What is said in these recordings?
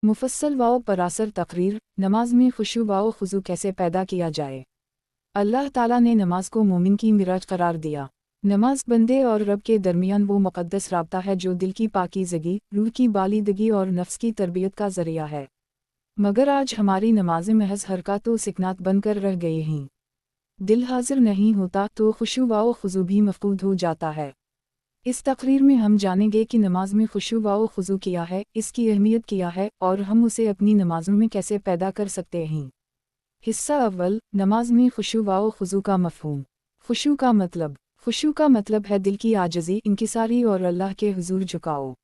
मुफस्सल व परासर तकरीर, नमाज में खुशू व खुजू कैसे पैदा किया जाए। अल्लाह ताला ने नमाज को मोमिन की मिराज करार दिया। नमाज बंदे और रब के दरमियान वो मुक़द्दस राब्ता है जो दिल की पाकीज़गी, रूह की बालिदगी और नफ्स की तरबियत का ज़रिया है। मगर आज हमारी नमाज़ें महज हरकत व सिकनात बनकर रह गई हैं। दिल हाजिर नहीं होता तो खुशू व खुजू भी मफकूद हो जाता है। इस तकरीर में हम जानेंगे कि नमाज में खुशू व खुजू किया है, इसकी अहमियत क्या है और हम उसे अपनी नमाज़ों में कैसे पैदा कर सकते हैं। हिस्सा अव्वल, नमाज में खुशू व खुजू का मफ़हूम। खुशू का मतलब है दिल की आजिज़ी, इंकिसारी और अल्लाह के हुजूर झुकाओ।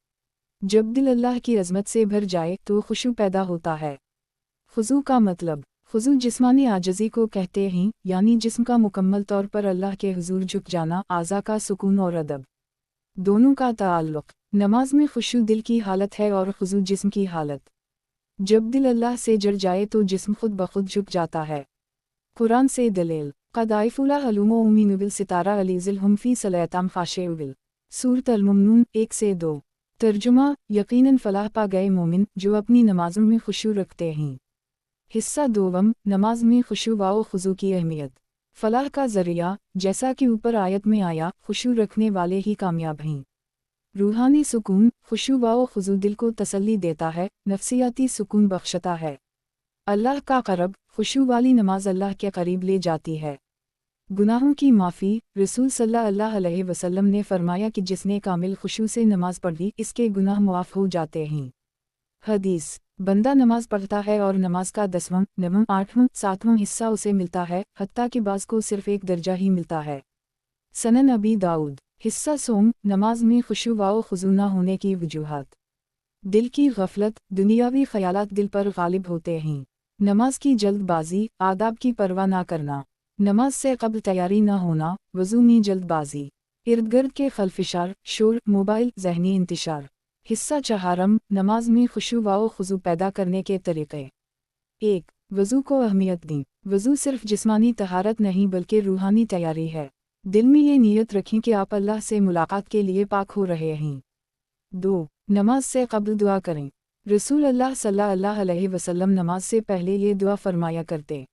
जब दिल अल्लाह की अज़मत से भर जाए तो खुशू पैदा होता है। खुजू का मतलब, खुजू जिस्मानी आजिज़ी को कहते हैं, यानी जिस्म का मुकम्मल तौर पर अल्लाह के हुजूर झुक जाना, आज़ा का सुकून और अदब दोनों का ताल्लुक़। नमाज में खुशू दिल की हालत है और खुजू जिस्म की हालत। जब दिल अल्लाह से जुड़ जाए तो जिस्म खुद ब खुद झुक जाता है। कुरान से दलील, क़दाइफ़ुला हलूमो उम्मीन बिल सितारा अलीज़िल हम फ़ी सलातम ख़ाशिउल, सूरत अल-मुमनून 1-2। तर्जुमा, यकीनन फ़लाह पा गए मोमिन जो अपनी नमाज़ों में खुशू रखते हैं। हिस्सा दोवम, नमाज में खुशू व खुजू की अहमियत। फ़लाह का ज़रिया, जैसा कि ऊपर आयत में आया, खुशू रखने वाले ही कामयाब हैं। रूहानी सुकून, खुशू व खुजू दिल को तसल्ली देता है, नफ्सियाती सुकून बख्शता है। अल्लाह का क़रब, खुशू वाली नमाज अल्लाह के करीब ले जाती है। गुनाहों की माफ़ी, रसूल सल्लल्लाहु अलैहि वसल्लम ने फरमाया कि जिसने कामिल खुशू से नमाज पढ़ी इसके गुनाह मुआफ़ हो जाते हैं। हदीस, बंदा नमाज पढ़ता है और नमाज का 10वां, 9वां, 8वां, 7वां हिस्सा उसे मिलता है, हत्ता कि बाज़ को सिर्फ़ एक दर्जा ही मिलता है। सनन अबी दाऊद। हिस्सा सोम, नमाज में खुशू व खुजू न होने की वजूहात। दिल की गफलत, दुनियावी ख़यालात दिल पर गालिब होते हैं। नमाज की जल्दबाजी, आदाब की परवाह न करना। नमाज से क़ब्ल तैयारी न होना, वज़ू में जल्दबाजी। इर्द गिर्द के खलफिशार, शोर, मोबाइल, ज़हनी इंतिशार। हिस्सा चहारम, नमाज में खुशू व खुजू पैदा करने के तरीक़े। 1. वज़ू को अहमियत दी। वज़ू सिर्फ़ जिस्मानी तहारत नहीं बल्कि रूहानी तैयारी है। दिल में ये नीयत रखें कि आप अल्लाह से मुलाकात के लिए पाक हो रहे हैं। 2. नमाज से क़ब्ल दुआ करें। रसूल अल्लाह सल्लल्लाहु अलैहि वसल्लम नमाज से पहले ये दुआ फरमाया करते,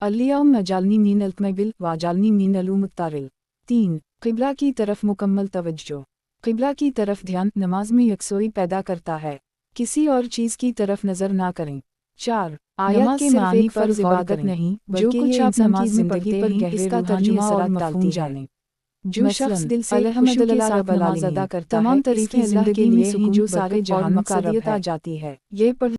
अल्लाहुम्मा अजअलनी मिनल मुक़बिल व अजअलनी मिनल मुक़तारिल। 3. क़िबला की तरफ मुकम्मल तवज्जो। क़िबला की तरफ ध्यान नमाज में यकसोई पैदा करता है, किसी और चीज़ की तरफ नज़र ना करें। 4. आयत के मानी पर इबादत नहीं, जो कुछ आप नमाज में पढ़ते हैं इसका तर्जुमा और मफ़हूम जानें। जो शख्स दिल से खुशू के साथ नमाज अदा करता है, तमाम तरीक़े अल्लाह के लिए हैं जो सारे जहान मक़सदियत आ जाती है। ये पढ़